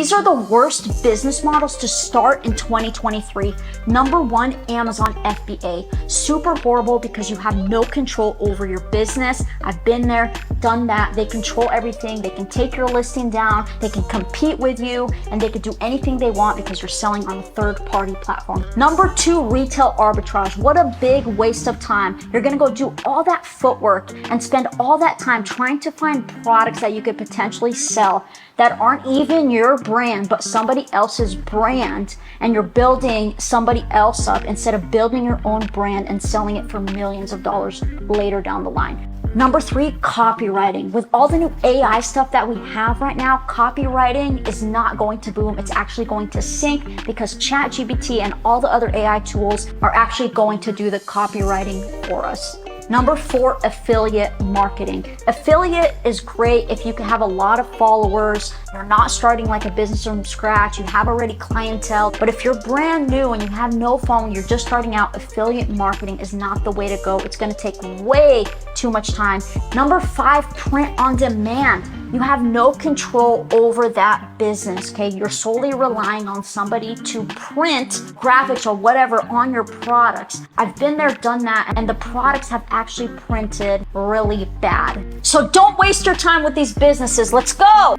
These are the worst business models to start in 2023. Number one, Amazon FBA. Super horrible because you have no control over your business. I've been there, done that. They control everything. They can take your listing down. They can compete with you, and they can do anything they want because you're selling on a third-party platform. Number two, retail arbitrage. What a big waste of time. You're gonna go do all that footwork and spend all that time trying to find products that you could potentially sell that aren't even your brand, but somebody else's brand, and you're building somebody else up instead of building your own brand and selling it for millions of dollars later down the line. Number three, copywriting. With all the new AI stuff that we have right now, copywriting is not going to boom. It's actually going to sink because ChatGPT and all the other AI tools are actually going to do the copywriting for us. Number four, affiliate marketing. Affiliate is great if you can have a lot of followers, you're not starting like a business from scratch, you have already clientele. But if you're brand new and you have no following, you're just starting out, affiliate marketing is not the way to go. It's gonna take way too much time. Number five, print on demand. You have no control over that business, okay? You're solely relying on somebody to print graphics or whatever on your products. I've been there, done that, and the products have actually printed really bad. So don't waste your time with these businesses. Let's go.